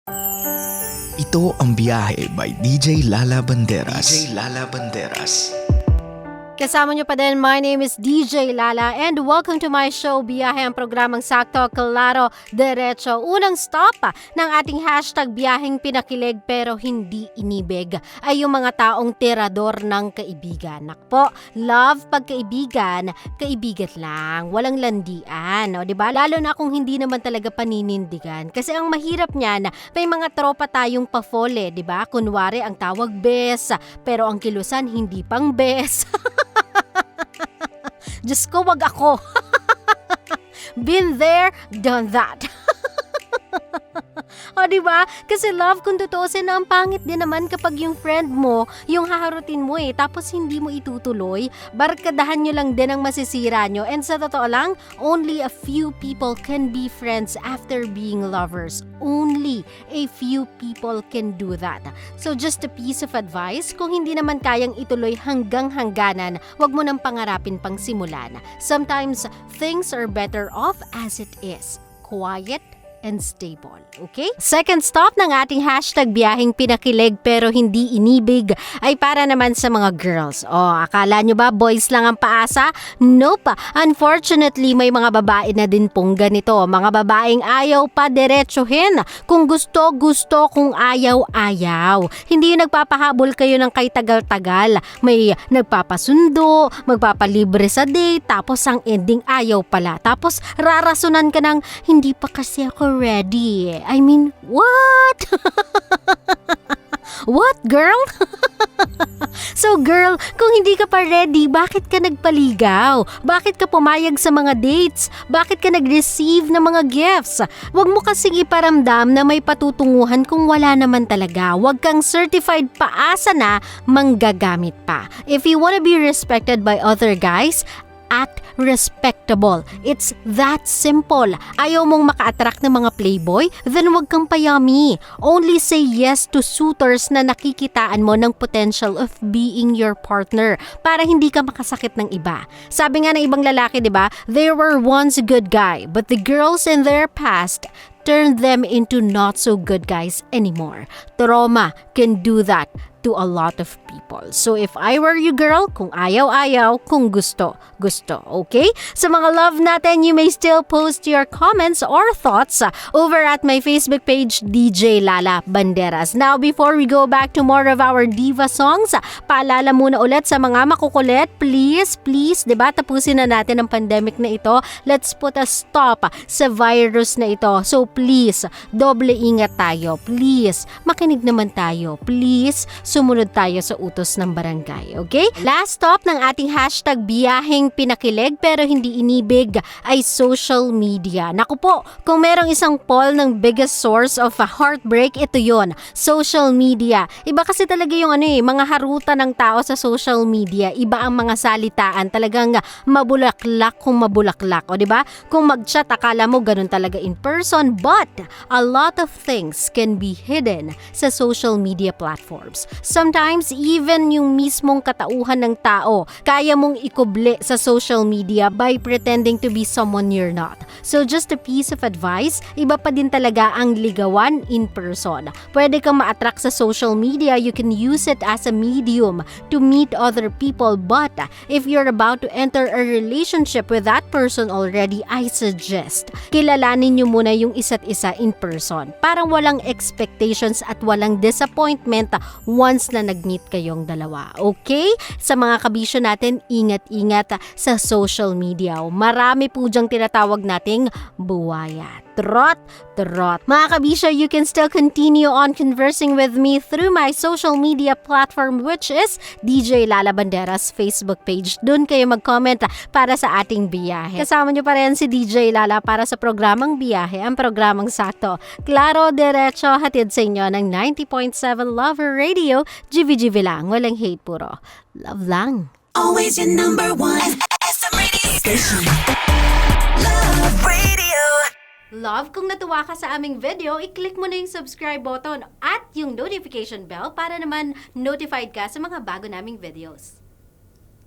Ito ang Biyahe by DJ Lala Banderas. DJ Lala Banderas. Kasama niyo pa din, my name is DJ Lala and welcome to my show, Biyahe, ang programang sakto, klaro, derecho. Unang stop ng ating hashtag Biyaheng Pinakilig pero Hindi Inibig ay yung mga taong tirador ng kaibigan. Nakpo, love, pagkaibigan, kaibigan lang, walang landian. O, diba? Lalo na kung hindi naman talaga paninindigan. Kasi ang mahirap niyan, may mga tropa tayong pa-fole, diba? Kunwari ang tawag bes, pero ang kilusan hindi pang bes. Diyos ko, wag ako. Been there, done that. O, diba? Kasi love, kung tutuusin na ang pangit din naman kapag yung friend mo, yung haharutin mo tapos hindi mo itutuloy, barkadahan nyo lang din ang masisira nyo. And sa totoo lang, only a few people can be friends after being lovers. Only a few people can do that. So just a piece of advice, kung hindi naman kayang ituloy hanggang hangganan, wag mo nang pangarapin pang simulan. Sometimes, things are better off as it is. Quiet and stable. Okay? Second stop ng ating hashtag Biyaheng Pinakilig pero Hindi Inibig ay para naman sa mga girls. Akala nyo ba boys lang ang paasa? Nope. Unfortunately, may mga babae na din pong ganito. Mga babaeng ayaw pa diretsuhin. Kung gusto, gusto. Kung ayaw, ayaw. Hindi yung nagpapahabol kayo ng kay tagal-tagal. May nagpapasundo, magpapalibre sa date, tapos ang ending ayaw pala. Tapos rarasunan ka ng hindi pa kasi ako ready. I mean, what? What, girl? So girl, kung hindi ka pa ready, bakit ka nagpaligaw? Bakit ka pumayag sa mga dates? Bakit ka nag-receive ng mga gifts? Huwag mo kasing iparamdam na may patutunguhan kung wala naman talaga. Huwag kang certified paasa na manggagamit pa. If you wanna be respected by other guys, act respectable. It's that simple. Ayaw mong maka-attract ng mga playboy? Then wag kang payami. Only say yes to suitors na nakikitaan mo ng potential of being your partner para hindi ka makasakit ng iba. Sabi nga ng ibang lalaki, di ba? They were once a good guy, but the girls in their past turned them into not so good guys anymore. Trauma can do that to a lot of people. So if I were you, girl, kung ayaw-ayaw, kung gusto, gusto. Okay? Sa mga love natin, you may still post your comments or thoughts over at my Facebook page, DJ Lala Banderas. Now, before we go back to more of our diva songs, paalala muna ulit sa mga makukulit, please, diba, tapusin na natin ang pandemic na ito. Let's put a stop sa virus na ito. So please, doble ingat tayo. Please, makinig naman tayo. Please, sumunod tayo sa utos ng barangay, okay? Last stop ng ating hashtag Biyaheng Pinakilig pero Hindi Inibig ay social media. Naku po, kung merong isang poll ng biggest source of heartbreak, ito yon, social media. Iba kasi talaga yung mga harutan ng tao sa social media. Iba ang mga salitaan, talagang mabulaklak kung mabulaklak. O diba? Kung mag-chat, akala mo ganun talaga in person, but a lot of things can be hidden sa social media platforms. Sometimes, even yung mismong katauhan ng tao, kaya mong ikuble sa social media by pretending to be someone you're not. So just a piece of advice, iba pa din talaga ang ligawan in person. Pwede kang ma-attract sa social media, you can use it as a medium to meet other people, but if you're about to enter a relationship with that person already, I suggest, kilalanin nyo muna yung isa't isa in person. Parang walang expectations at walang disappointment once na nag-meet kayong dalawa. Okay? Sa mga kabisyo natin, ingat-ingat sa social media. Marami po dyang tinatawag nating buwaya. Trot. Mga kabisyo, you can still continue on conversing with me through my social media platform, which is DJ Lala Banderas Facebook page. Doon kayo mag-comment para sa ating biyahe. Kasama nyo pa rin si DJ Lala para sa programang biyahe, ang programang sakto, klaro, derecho, hatid sa inyo ng 90.7 Lover Radio. GV lang, walang hate, puro love lang. Always your number one SM radio station. Love Radio. Love, kung natuwa ka sa aming video, i-click mo na yung subscribe button at yung notification bell para naman notified ka sa mga bago naming videos.